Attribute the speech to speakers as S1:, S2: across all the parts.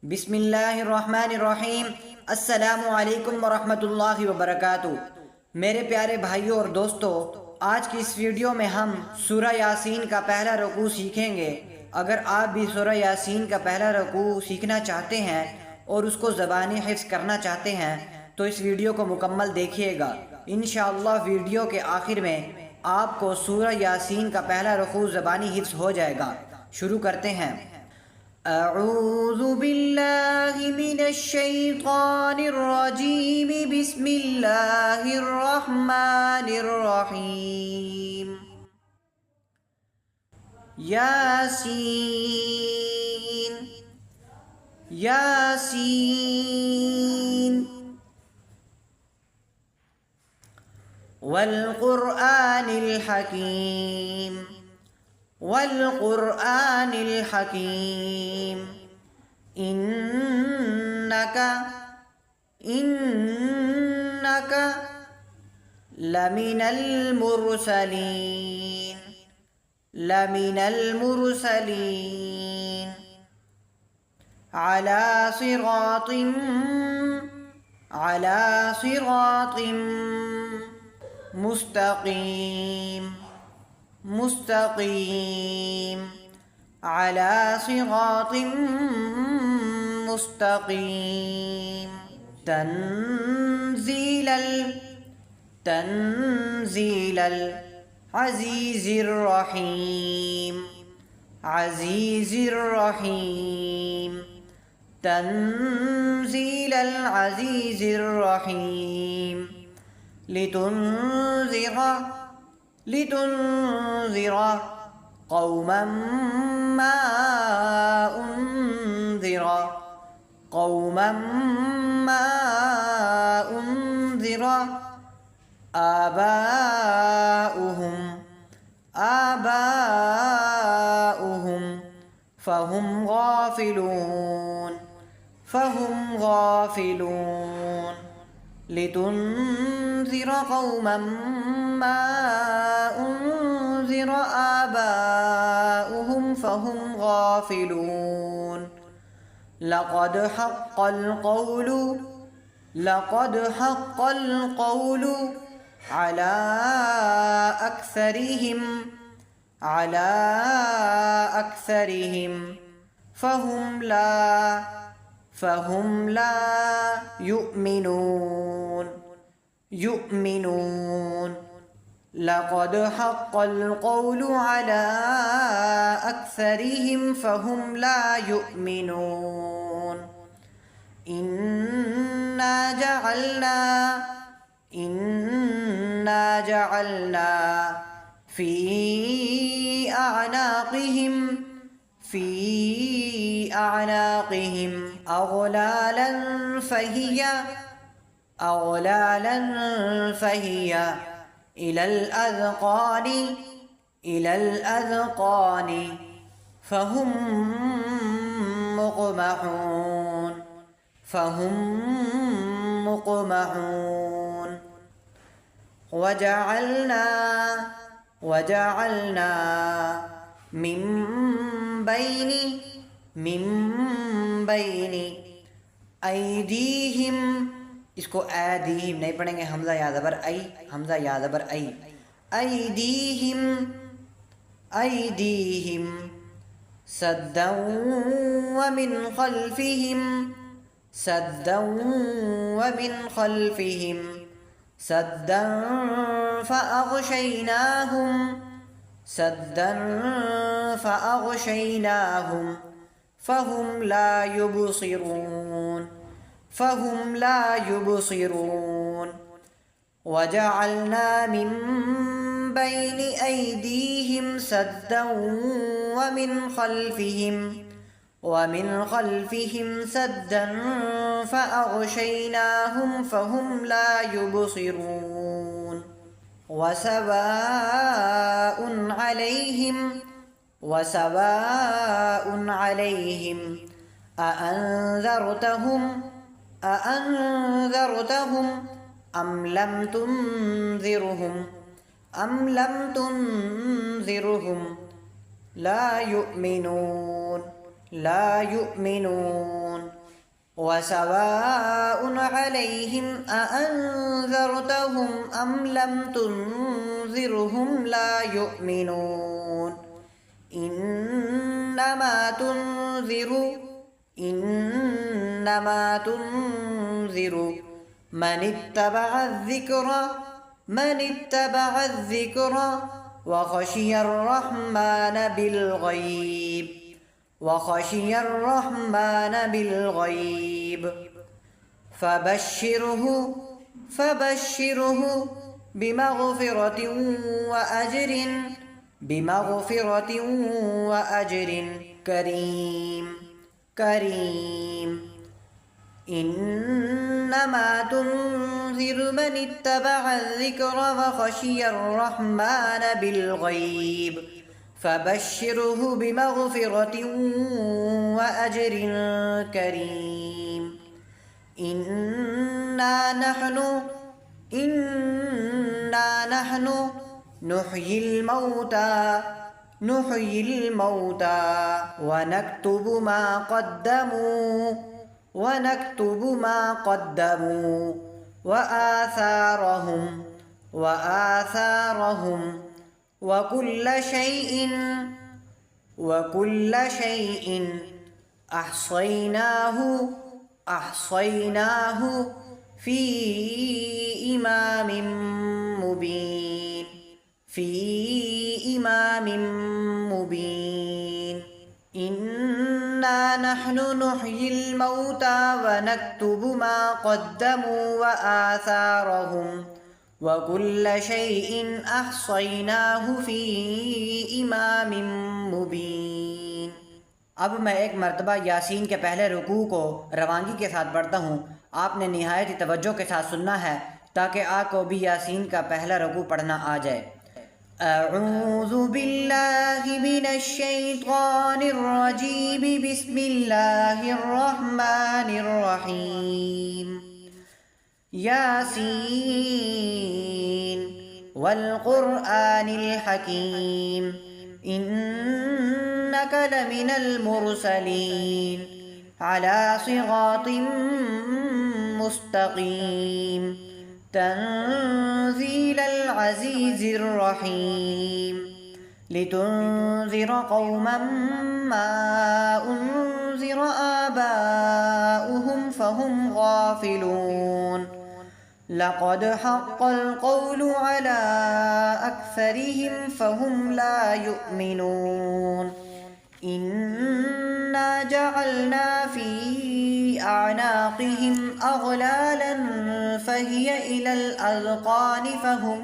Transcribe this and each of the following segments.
S1: بسم اللہ الرحمن الرحیم۔ السلام علیکم ورحمۃ اللہ وبرکاتہ۔ میرے پیارے بھائیوں اور دوستو، آج کی اس ویڈیو میں ہم سورہ یاسین کا پہلا رکوع سیکھیں گے۔ اگر آپ بھی سورہ یاسین کا پہلا رکوع سیکھنا چاہتے ہیں اور اس کو زبانی حفظ کرنا چاہتے ہیں تو اس ویڈیو کو مکمل دیکھیے گا۔ انشاءاللہ ویڈیو کے آخر میں آپ کو سورہ یاسین کا پہلا رکوع زبانی حفظ ہو جائے گا۔ شروع کرتے ہیں۔ اعوذ باللہ من الشیطان الرجیم، بسم اللہ الرحمن الرحیم۔ یاسین یاسین والقرآن الحکیم والقرآن الحکیم، انک لمن المرسلین علی صراط مستقیم علی صراط مستقیم، تنزیل العزیز الرحیم تنزیل العزیز الرحیم، لتنذر قوما ما انذر آباؤهم فهم غافلون، لتنذر قوما ما انذر آباؤهم فهم غافلون، لقد حق القول على أكثرهم فهم لا يؤمنون، لقد حق القول على أكثرهم فهم لا يؤمنون، إنا جعلنا في أعناقهم أغلالا فهي إلى الأذقان فهم مقمحون، وجعلنا من بين ایدیہم، اس کو ایدیہم نہیں پڑھیں گے، حمزہ یا زبر ای، ایدیہم سدا ومن خلفہم سدا فأغشيناهم فهم لا يبصرون، وجعلنا من بين أيديهم سدا ومن خلفهم سدا فأغشيناهم فهم لا يبصرون، وسواء عليهم أأنذرتهم أم لم تنذرهم لا يؤمنون، وسواء عليهم أأنذرتهم أم لم تنذرهم لا يؤمنون إنما تنذر من اتبع الذكر وخشي الرحمن بالغيب فبشره بمغفرة وأجر كريم. إنما تنذر من اتبع الذكر وخشي الرحمن بالغيب فبشره بمغفرة وأجر كريم. إنا نحن نحيي الموتى ونكتب ما قدموا وآثارهم وكل شيء أحصيناه في إمام مبين. إنا نحن نحيي الموتى ونكتب ما قدموا وآثارهم وكل شيء أحصيناه في إمام مبين. اب میں ایک مرتبہ یاسین کے پہلے رکوع کو روانگی کے ساتھ پڑھتا ہوں. آپ نے نہایت ہی توجہ کے ساتھ سننا ہے تاکہ آپ کو بھی یاسین کا پہلا رکوع پڑھنا آ جائے. اعوذ باللہ من الشیطان الرجیم بسم اللہ الرحمن الرحیم. یاسین والقرآن الحکیم إنك لمن المرسلين على صراط مستقيم تنزيل العزيز الرحيم. لتنذر قوما ما أنذر آباؤهم فهم غافلون. لقد حق القول على أكثرهم فهم لا يؤمنون. إنا جعلنا في أعناقهم أغلالا فهي إلى الأذقان فهم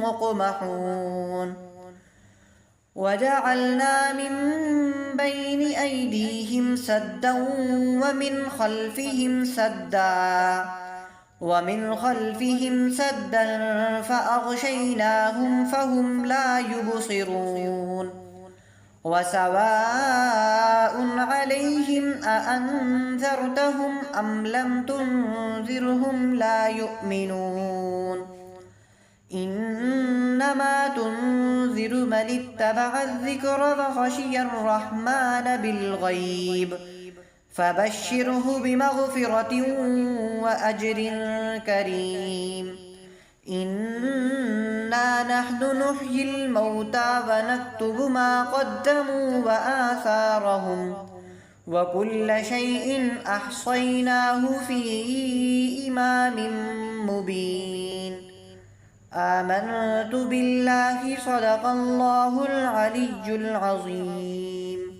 S1: مقمحون. وجعلنا من بين أيديهم سدا ومن خلفهم سدا فأغشيناهم فهم لا يبصرون. وسواء عليهم أأنذرتهم أم لم تنذرهم لا يؤمنون. إنما تنذر من اتبع الذكر وخشي الرحمن بالغيب فبشره بمغفرة وأجر كريم. إنا نحن نحيي الموتى ونكتب ما قدموا وآثارهم وكل شيء أحصيناه في إمام مبين. آمنت بالله صدق الله العلي العظيم.